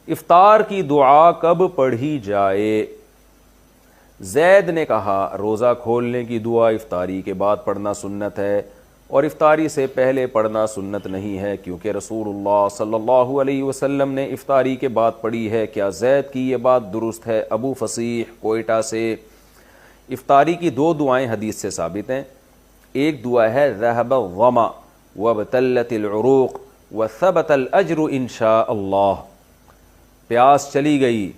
افطار کی دعا کب پڑھی جائے؟ زید نے کہا روزہ کھولنے کی دعا افطاری کے بعد پڑھنا سنت ہے اور افطاری سے پہلے پڑھنا سنت نہیں ہے، کیونکہ رسول اللہ صلی اللہ علیہ وسلم نے افطاری کے بعد پڑھی ہے۔ کیا زید کی یہ بات درست ہے؟ ابو فصیح کوئٹہ سے۔ افطاری کی دو دعائیں حدیث سے ثابت ہیں۔ ایک دعا ہے ذهب الظما وابتلت العروق وثبت الاجر ان شاء اللہ، پیاس چلی گئی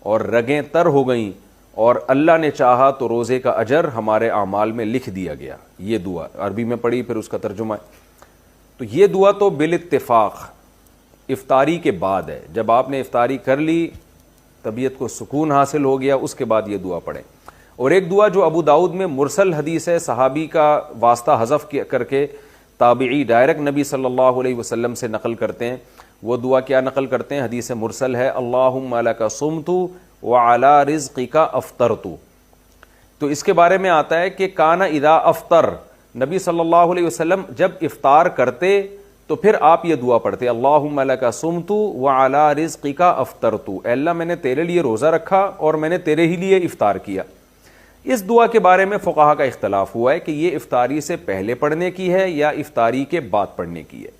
اور رگیں تر ہو گئیں اور اللہ نے چاہا تو روزے کا اجر ہمارے اعمال میں لکھ دیا گیا۔ یہ دعا عربی میں پڑھی، پھر اس کا ترجمہ ہے۔ تو یہ دعا تو بالاتفاق افطاری کے بعد ہے، جب آپ نے افطاری کر لی، طبیعت کو سکون حاصل ہو گیا، اس کے بعد یہ دعا پڑھیں۔ اور ایک دعا جو ابو داؤد میں مرسل حدیث ہے، صحابی کا واسطہ حذف کر کے تابعی ڈائریکٹ نبی صلی اللہ علیہ وسلم سے نقل کرتے ہیں۔ وہ دعا کیا نقل کرتے ہیں؟ حدیث مرسل ہے، اللہم لک صمت وعلی رزقک افطرت۔ تو اس کے بارے میں آتا ہے کہ کان اذا افطر، نبی صلی اللہ علیہ وسلم جب افطار کرتے تو پھر آپ یہ دعا پڑھتے، اللہم لک صمت وعلی رزقک افطرت، اے اللہ میں نے تیرے لیے روزہ رکھا اور میں نے تیرے ہی لیے افطار کیا۔ اس دعا کے بارے میں فقہا کا اختلاف ہوا ہے کہ یہ افطاری سے پہلے پڑھنے کی ہے یا افطاری کے بعد پڑھنے کی ہے۔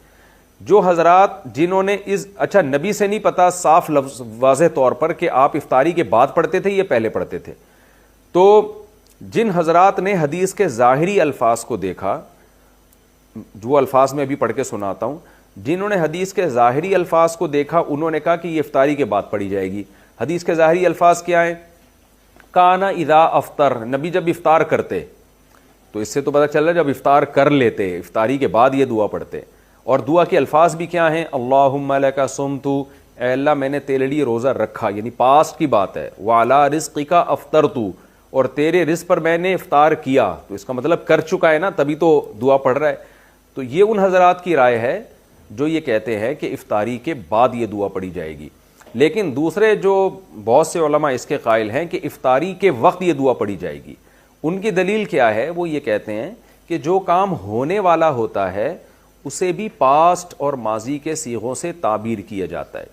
جو حضرات جنہوں نے اچھا نبی سے نہیں پتا صاف لفظ واضح طور پر کہ آپ افطاری کے بعد پڑھتے تھے یہ پہلے پڑھتے تھے، تو جن حضرات نے حدیث کے ظاہری الفاظ کو دیکھا، جو الفاظ میں ابھی پڑھ کے سناتا ہوں، جنہوں نے حدیث کے ظاہری الفاظ کو دیکھا انہوں نے کہا کہ یہ افطاری کے بعد پڑھی جائے گی۔ حدیث کے ظاہری الفاظ کیا ہیں؟ کانا اذا افطر، نبی جب افطار کرتے، تو اس سے تو پتہ چل رہا ہے جب افطار کر لیتے، افطاری کے بعد یہ دعا پڑھتے۔ اور دعا کے الفاظ بھی کیا ہیں؟ اللہم لک صمت، اے اللہ میں نے تیرے لیے روزہ رکھا، یعنی پاسٹ کی بات ہے، وعلی رزقک افطرت، اور تیرے رزق پر میں نے افطار کیا، تو اس کا مطلب کر چکا ہے نا، تبھی تو دعا پڑھ رہا ہے۔ تو یہ ان حضرات کی رائے ہے جو یہ کہتے ہیں کہ افطاری کے بعد یہ دعا پڑھی جائے گی، لیکن دوسرے جو بہت سے علماء اس کے قائل ہیں کہ افطاری کے وقت یہ دعا پڑھی جائے گی۔ ان کی دلیل کیا ہے؟ وہ یہ کہتے ہیں کہ جو کام ہونے والا ہوتا ہے اسے بھی پاسٹ اور ماضی کے صیغوں سے تعبیر کیا جاتا ہے۔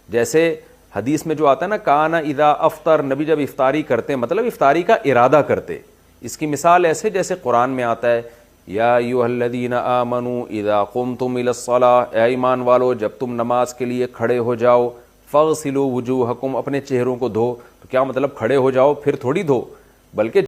جیسے حدیث میں جو آتا ہے نا، کانا اذا افطر، نبی جب افطاری کرتے مطلب افطاری کا ارادہ کرتے۔ اس کی مثال ایسے جیسے قرآن میں آتا ہے، یا ایھا الذین آمنوا اذا قمتم الی الصلاۃ، اے ایمان والو جب تم نماز کے لیے کھڑے ہو جاؤ، فاغسلوا وجوہکم، اپنے چہروں کو دھو۔ تو کیا مطلب کھڑے ہو جاؤ پھر تھوڑی دھو، بلکہ